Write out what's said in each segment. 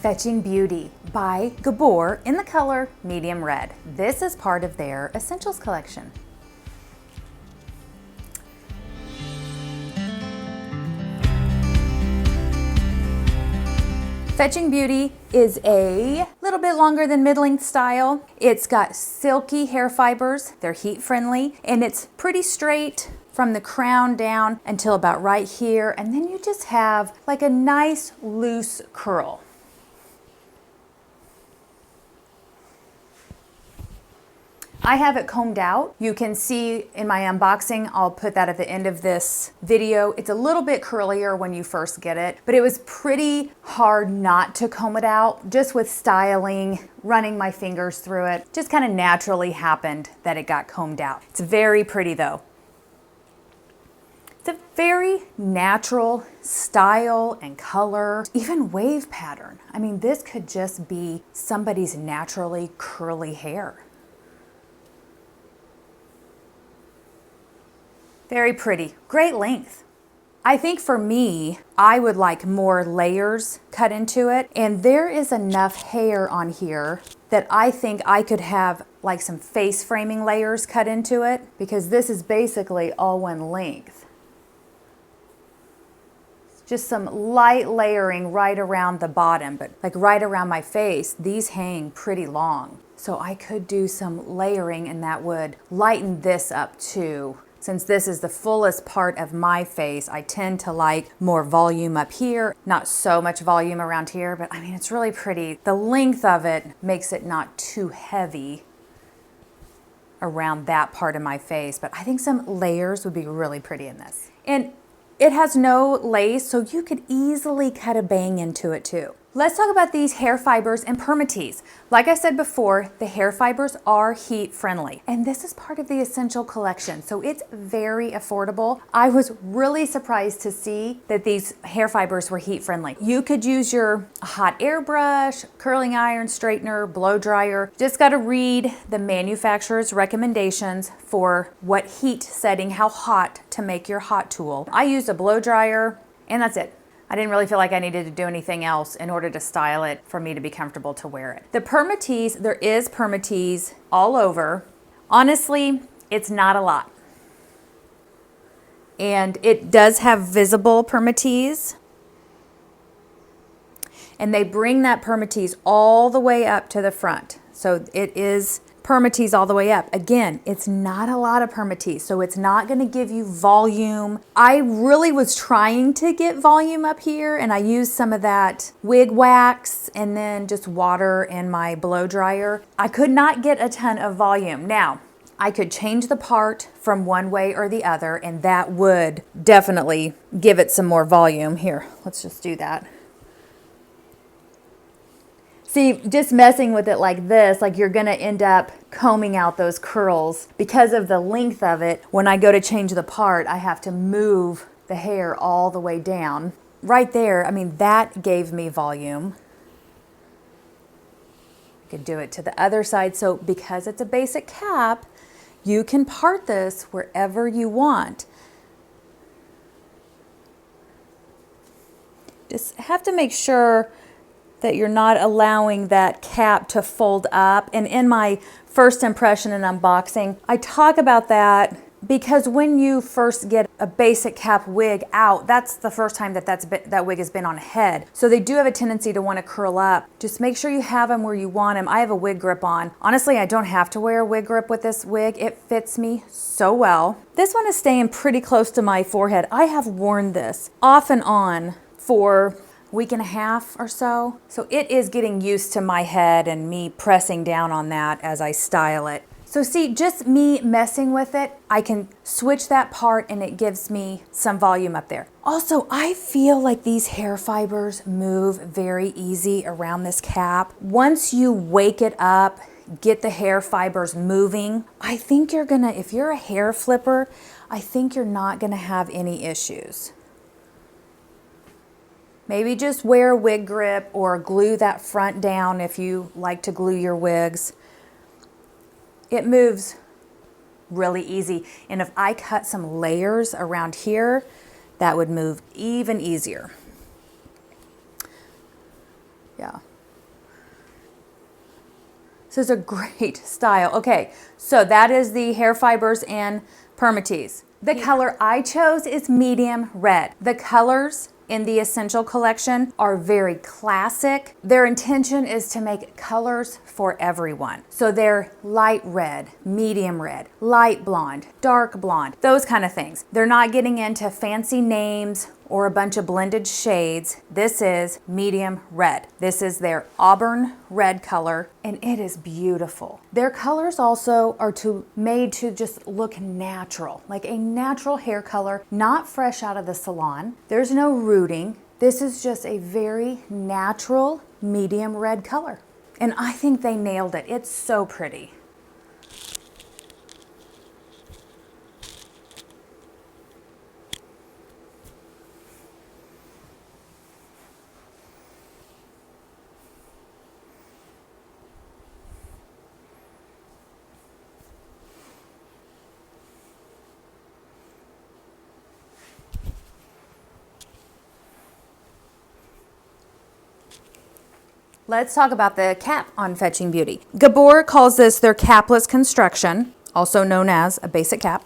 Fetching Beauty by Gabor in the color medium red. This is part of their Essentials collection. Fetching Beauty is a little bit longer than mid-length style. It's got silky hair fibers, they're heat friendly, and it's pretty straight from the crown down until about right here, and then you just have like a nice loose curl. I have it combed out. You can see in my unboxing, I'll put that at the end of this video. It's a little bit curlier when you first get it, but it was pretty hard not to comb it out. Just with styling, running my fingers through it, just kind of naturally happened that it got combed out. It's very pretty though. It's a very natural style and color, even wave pattern. I mean, this could just be somebody's naturally curly hair. Very pretty, great length. I think for me, I would like more layers cut into it, and there is enough hair on here that I think I could have like some face framing layers cut into it, because this is basically all one length. Just some light layering right around the bottom, but like right around my face, these hang pretty long. So I could do some layering and that would lighten this up too. Since this is the fullest part of my face, I tend to like more volume up here, not so much volume around here, but I mean, it's really pretty. The length of it makes it not too heavy around that part of my face, but I think some layers would be really pretty in this. And it has no lace, so you could easily cut a bang into it too. Let's talk about these hair fibers and Permatease. Like I said before, the hair fibers are heat friendly, and this is part of the Essential collection, so it's very affordable. I was really surprised to see that these hair fibers were heat friendly. You could use your hot air brush, curling iron, straightener, blow dryer. Just gotta read the manufacturer's recommendations for what heat setting, how hot to make your hot tool. I used a blow dryer, and that's it. I didn't really feel like I needed to do anything else in order to style it for me to be comfortable to wear it. The Permatease, there is Permatease all over. Honestly, it's not a lot. And it does have visible Permatease. And they bring that Permatease all the way up to the front. So it is Permatease all the way up. Again, it's not a lot of Permatease, so it's not gonna give you volume. I really was trying to get volume up here, and I used some of that wig wax and then just water in my blow dryer. I could not get a ton of volume. Now, I could change the part from one way or the other, and that would definitely give it some more volume. Here, let's just do that. See, just messing with it like this, like you're gonna end up combing out those curls. Because of the length of it, when I go to change the part, I have to move the hair all the way down. Right there, I mean, that gave me volume. I could do it to the other side. So because it's a basic cap, you can part this wherever you want. Just have to make sure that you're not allowing that cap to fold up. And in my first impression and unboxing, I talk about that because when you first get a basic cap wig out, that's the first time that wig has been on a head. So they do have a tendency to want to curl up. Just make sure you have them where you want them. I have a wig grip on. Honestly, I don't have to wear a wig grip with this wig. It fits me so well. This one is staying pretty close to my forehead. I have worn this off and on for week and a half or so. So it is getting used to my head and me pressing down on that as I style it. So see, just me messing with it, I can switch that part and it gives me some volume up there. Also, I feel like these hair fibers move very easy around this cap. Once you wake it up, get the hair fibers moving, I think you're gonna, if you're a hair flipper, I think you're not gonna have any issues. Maybe just wear a wig grip or glue that front down if you like to glue your wigs. It moves really easy. And if I cut some layers around here, that would move even easier. Yeah. This is a great style. Okay, so that is the hair fibers and Permatease. The color I chose is medium red. The colors in the Essential collection are very classic. Their intention is to make colors for everyone. So they're light red, medium red, light blonde, dark blonde, those kind of things. They're not getting into fancy names or a bunch of blended shades. This is medium red. This is their auburn red color, and it is beautiful. Their colors also are made to just look natural, like a natural hair color, not fresh out of the salon. There's no rooting. This is just a very natural medium red color. And I think they nailed it. It's so pretty. Let's talk about the cap on Fetching Beauty. Gabor calls this their capless construction, also known as a basic cap.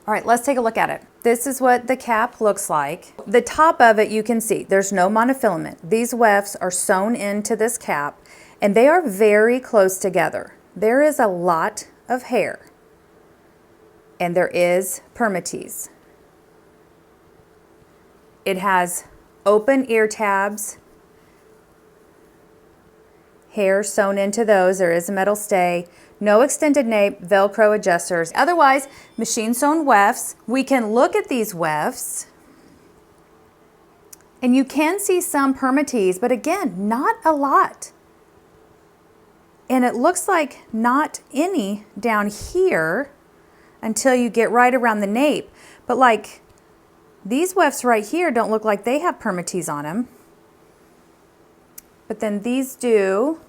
All right, let's take a look at it. This is what the cap looks like. The top of it, you can see there's no monofilament. These wefts are sewn into this cap, and they are very close together. There is a lot of hair, and there is Permatease. It has open ear tabs, hair sewn into those. There is a metal stay, no extended nape, Velcro adjusters. Otherwise, machine sewn wefts. We can look at these wefts and you can see some Permatease, but again, not a lot. And it looks like not any down here until you get right around the nape. But like these wefts right here don't look like they have Permatease on them. But then these do.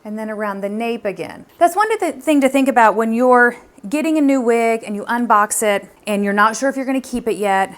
And then around the nape again. That's one thing to think about when you're getting a new wig and you unbox it and you're not sure if you're gonna keep it yet.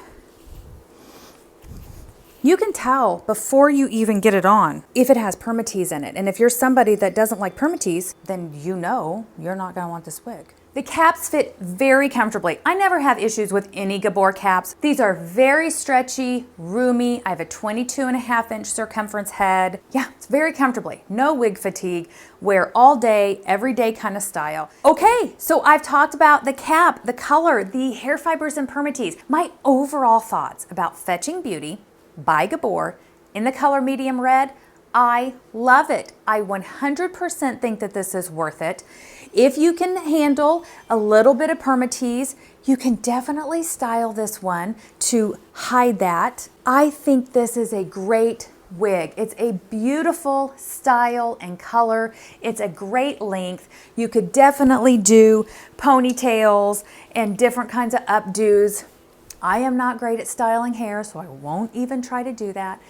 You can tell before you even get it on if it has Permatease in it. And if you're somebody that doesn't like Permatease, then you know you're not gonna want this wig. The caps fit very comfortably. I never have issues with any Gabor caps. These are very stretchy, roomy. I have a 22.5-inch circumference head. Yeah, it's very comfortably. No wig fatigue. Wear all day, every day kind of style. Okay, so I've talked about the cap, the color, the hair fibers and Permatease. My overall thoughts about Fetching Beauty by Gabor in the color medium red, I love it. I 100% think that this is worth it. If you can handle a little bit of Permatease, you can definitely style this one to hide that. I think this is a great wig. It's a beautiful style and color. It's a great length. You could definitely do ponytails and different kinds of updos. I am not great at styling hair, so I won't even try to do that.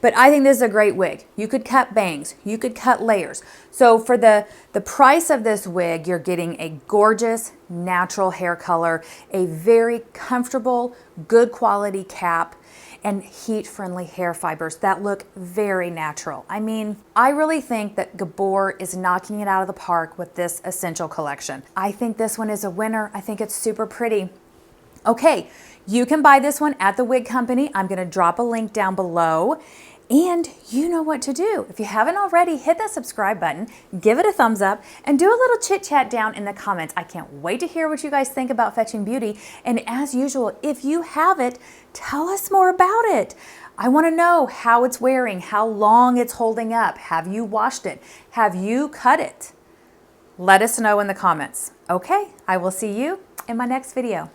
But I think this is a great wig. You could cut bangs, you could cut layers. So for the price of this wig, you're getting a gorgeous natural hair color, a very comfortable, good quality cap, and heat-friendly hair fibers that look very natural. I mean, I really think that Gabor is knocking it out of the park with this Essential collection. I think this one is a winner. I think it's super pretty. Okay, you can buy this one at the Wig Company. I'm gonna drop a link down below. And you know what to do. If you haven't already, hit that subscribe button, give it a thumbs up, and do a little chit chat down in the comments. I can't wait to hear what you guys think about Fetching Beauty. And as usual, if you have it, tell us more about it. I wanna know how it's wearing, how long it's holding up. Have you washed it? Have you cut it? Let us know in the comments. Okay, I will see you in my next video.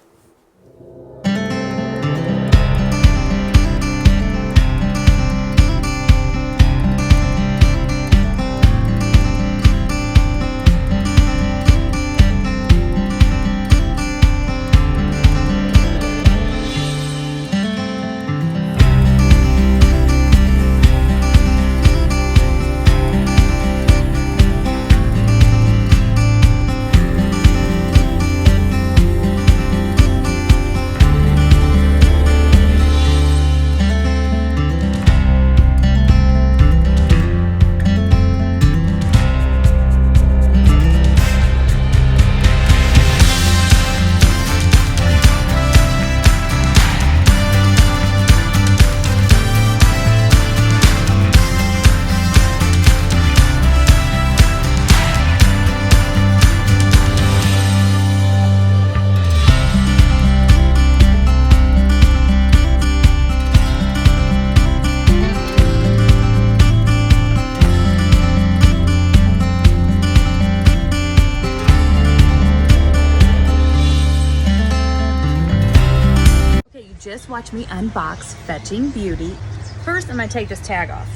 me unbox Fetching Beauty. First, I'm gonna take this tag off.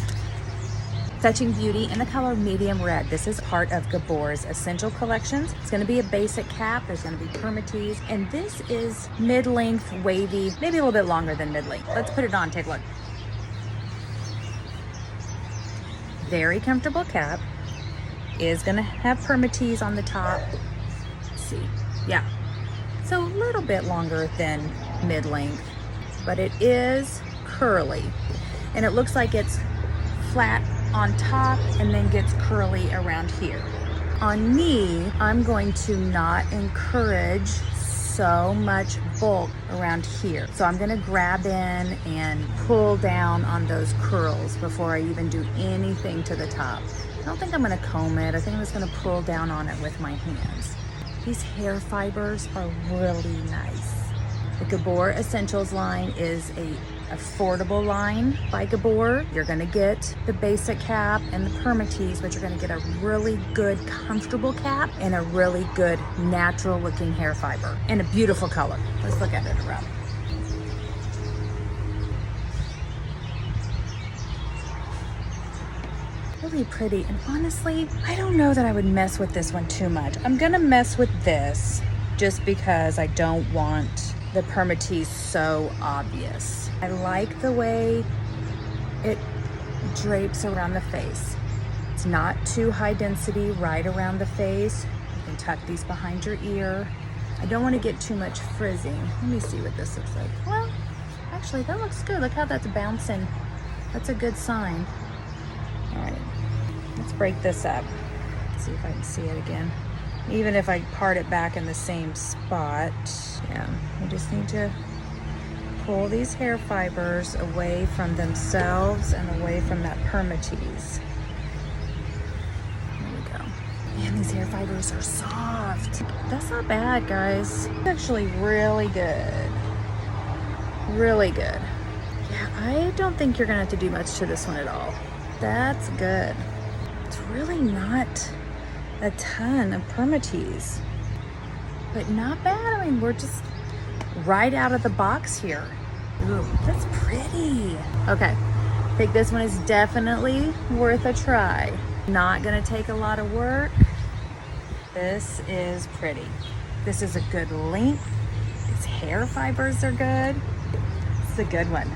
Fetching Beauty in the color medium red. This is part of Gabor's Essential Collections. It's gonna be a basic cap, there's gonna be Permatease, and this is mid-length, wavy, maybe a little bit longer than mid-length. Let's put it on, take a look. Very comfortable cap. Is gonna have Permatease on the top. Let's see, yeah. So a little bit longer than mid-length, but it is curly. And it looks like it's flat on top and then gets curly around here. On me, I'm going to not encourage so much bulk around here. So I'm gonna grab in and pull down on those curls before I even do anything to the top. I don't think I'm gonna comb it. I think I'm just gonna pull down on it with my hands. These hair fibers are really nice. The Gabor Essentials line is a affordable line by Gabor. You're gonna get the basic cap and the Permatease, but you're gonna get a really good, comfortable cap and a really good, natural looking hair fiber and a beautiful color. Let's look at it around. Really pretty, and honestly, I don't know that I would mess with this one too much. I'm gonna mess with this just because I don't want the Permatease so obvious. I like the way it drapes around the face. It's not too high density right around the face. You can tuck these behind your ear. I don't want to get too much frizzing. Let me see what this looks like. Well, actually that looks good. Look how that's bouncing. That's a good sign. All right, let's break this up. Let's see if I can see it again. Even if I part it back in the same spot, yeah, we just need to pull these hair fibers away from themselves and away from that Permatease. There we go. Man, these hair fibers are soft. That's not bad, guys. It's actually really good. Really good. Yeah, I don't think you're gonna have to do much to this one at all. That's good. It's really not a ton of Permatease, but not bad. I mean, we're just right out of the box here. Ooh, that's pretty. Okay, I think this one is definitely worth a try. Not gonna take a lot of work. This is pretty. This is a good length. Its hair fibers are good. It's a good one.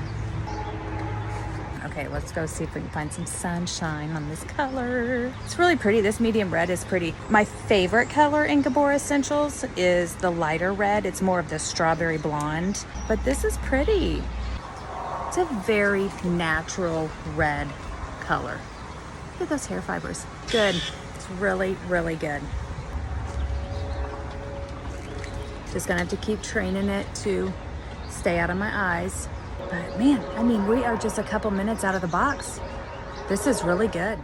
Okay, let's go see if we can find some sunshine on this color. It's really pretty. This medium red is pretty. My favorite color in Gabor Essentials is the lighter red. It's more of the strawberry blonde, but this is pretty. It's a very natural red color. Look at those hair fibers. Good. It's really, really good. Just gonna have to keep training it to stay out of my eyes. But man, I mean, we are just a couple minutes out of the box. This is really good.